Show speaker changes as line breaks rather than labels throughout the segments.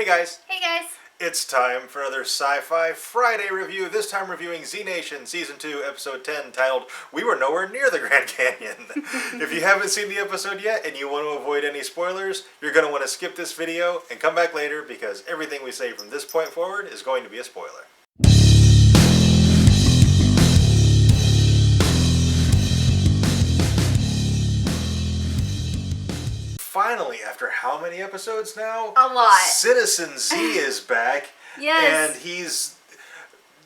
Hey guys.
Hey guys.
It's time for another SYFY Friday review, this time reviewing Z Nation Season 2, Episode 10, titled, We Were Nowhere Near the Grand Canyon. If you haven't seen the episode yet and you want to avoid any spoilers, you're going to want to skip this video and come back later because everything we say from this point forward is going to be a spoiler. Finally, after how many episodes now?
A lot.
Citizen Z is back.
Yes.
And he's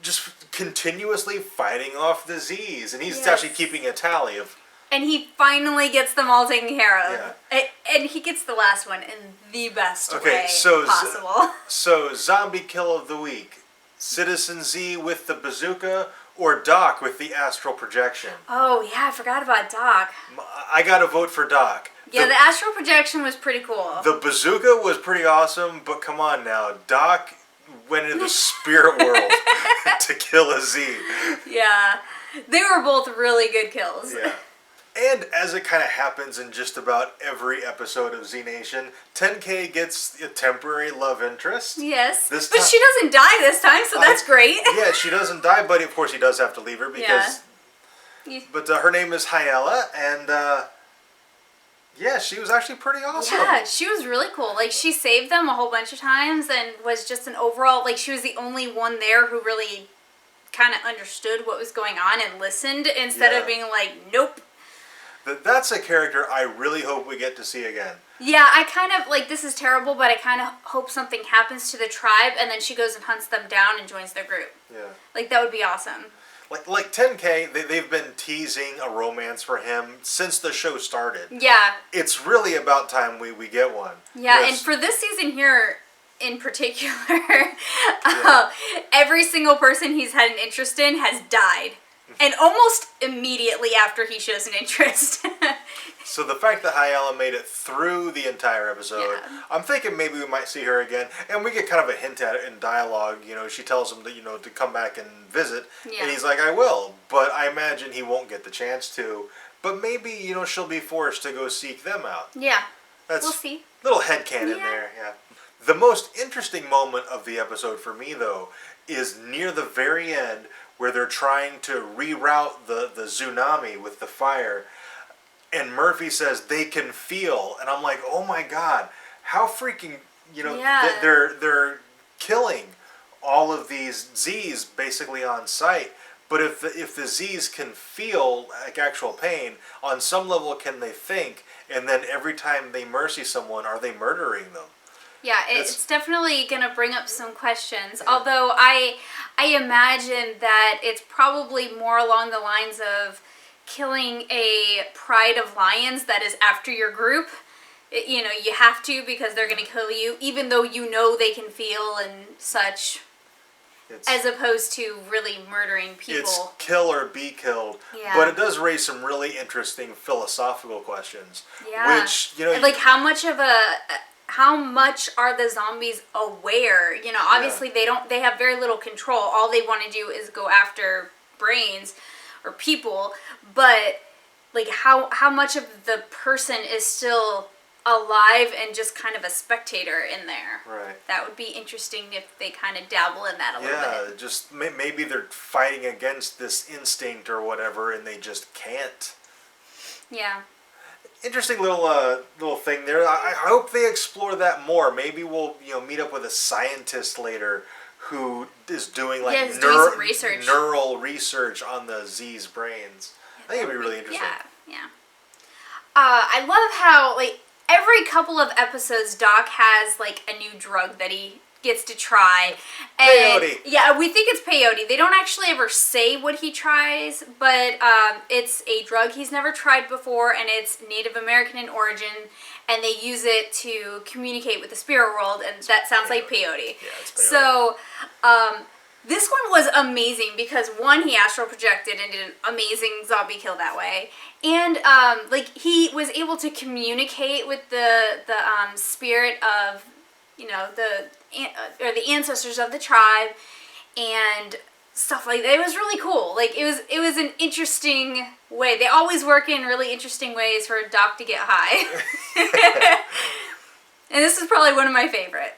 just continuously fighting off the Z's. And he's
Yes.
actually keeping a tally of...
And he finally gets them all taken care of.
Yeah.
And he gets the last one in the best way
so
possible.
So, Zombie Kill of the Week. Citizen Z with the bazooka or Doc with the astral projection?
Oh, yeah, I forgot about Doc.
I gotta vote for Doc.
Yeah, the astral projection was pretty cool.
The bazooka was pretty awesome, but come on now. Doc went into the spirit world to kill a Z.
Yeah. They were both really good kills.
Yeah. And as it kind of happens in just about every episode of Z Nation, 10K gets a temporary love interest.
Yes.
This
but she doesn't die this time, so that's great.
Yeah, she doesn't die, but of course he does have to leave her because...
Yeah.
But her name is Hyella, and... yeah, she was actually pretty awesome.
Yeah, she was really cool. Like, she saved them a whole bunch of times and was just an overall... Like, she was the only one there who really kind of understood what was going on and listened instead of being like, nope.
That's a character I really hope we get to see again.
Yeah, I kind of, like, this is terrible, but I kind of hope something happens to the tribe and then she goes and hunts them down and joins their group.
Yeah.
Like, that would be awesome.
Like 10K, they've been teasing a romance for him since the show started.
Yeah.
It's really about time we get one.
Yeah, and for this season here in particular, every single person he's had an interest in has died. And almost immediately after he shows an interest.
So the fact that Hyella made it through the entire episode, I'm thinking maybe we might see her again. And we get kind of a hint at it in dialogue. You know, she tells him that, you know, to come back and visit. Yeah. And he's like, I will. But I imagine he won't get the chance to. But maybe, you know, she'll be forced to go seek them out.
Yeah.
We'll
see.
Little headcanon there, yeah. The most interesting moment of the episode for me, though, is near the very end where they're trying to reroute the tsunami with the fire. And Murphy says they can feel. And I'm like, oh my God, how freaking, you know, they're killing all of these Z's basically on sight. But if the Z's can feel like actual pain, on some level can they think? And then every time they mercy someone, are they murdering them?
Yeah, it's definitely going to bring up some questions. Although I imagine that it's probably more along the lines of killing a pride of lions that is after your group. You know, you have to because they're going to kill you, even though you know they can feel and such. As opposed to really murdering people.
It's kill or be killed. Yeah. But it does raise some really interesting philosophical questions.
Yeah.
Which, you know...
Like, how much are the zombies aware? You know, obviously they have very little control. All they want to do is go after brains or people. But, like, how much of the person is still alive and just kind of a spectator in there.
Right. That
would be interesting if they kind of dabble in that a little bit.
Yeah, just maybe they're fighting against this instinct or whatever and they just can't.
Yeah.
Interesting little thing there. I hope they explore that more. Maybe we'll meet up with a scientist later who is doing like neural research on the Z's brains. Yeah, I think it'd be really interesting.
Yeah. I love how like every couple of episodes Doc has like a new drug that he gets to try. And
peyote.
Yeah, we think it's peyote. They don't actually ever say what he tries, but it's a drug he's never tried before, and it's Native American in origin, and they use it to communicate with the spirit world, and that sounds like peyote.
Yeah, it's peyote.
So, this one was amazing because one, he astral projected and did an amazing zombie kill that way, and like he was able to communicate with the spirit of, you know, the ancestors of the tribe and stuff like that. It was really cool. Like it was an interesting way. They always work in really interesting ways for a Doc to get high, and this is probably one of my favorite.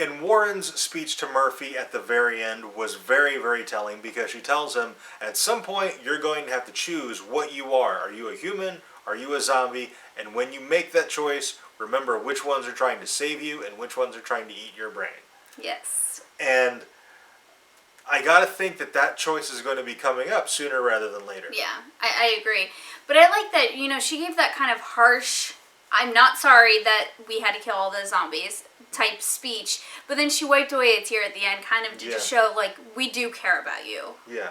And Warren's speech to Murphy at the very end was very, very telling, because she tells him, at some point you're going to have to choose what you are. Are you a human? Are you a zombie? And when you make that choice, remember which ones are trying to save you and which ones are trying to eat your brain.
Yes.
And I gotta think that choice is going to be coming up sooner rather than later.
Yeah, I agree. But I like that, she gave that kind of harsh, I'm not sorry that we had to kill all the zombies type speech, but then she wiped away a tear at the end, kind of to just show, like, we do care about you.
Yeah.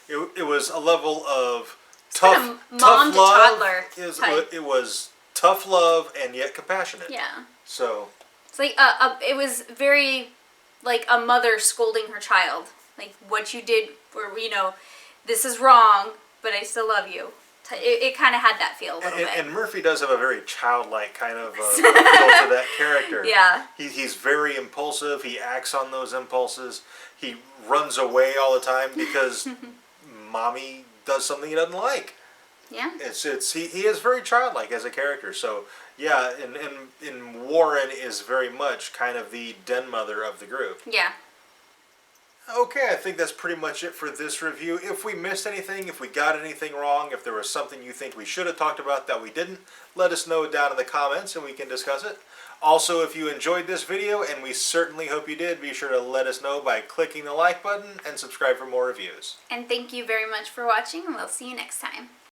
It was a level of
Mom
tough
to
love.
toddler type.
It was tough love and yet compassionate.
Yeah.
So.
It's like, it was very, like, a mother scolding her child. Like, what you did, or, this is wrong, but I still love you. It kind of had that feel a little bit.
And Murphy does have a very childlike kind of feel to that character.
Yeah.
He's very impulsive. He acts on those impulses. He runs away all the time because mommy does something he doesn't like.
Yeah.
He is very childlike as a character. So yeah, and Warren is very much kind of the den mother of the group.
Yeah.
Okay, I think that's pretty much it for this review. If we missed anything, if we got anything wrong, if there was something you think we should have talked about that we didn't, let us know down in the comments and we can discuss it. Also, if you enjoyed this video, and we certainly hope you did, be sure to let us know by clicking the like button and subscribe for more reviews.
And thank you very much for watching, and we'll see you next time.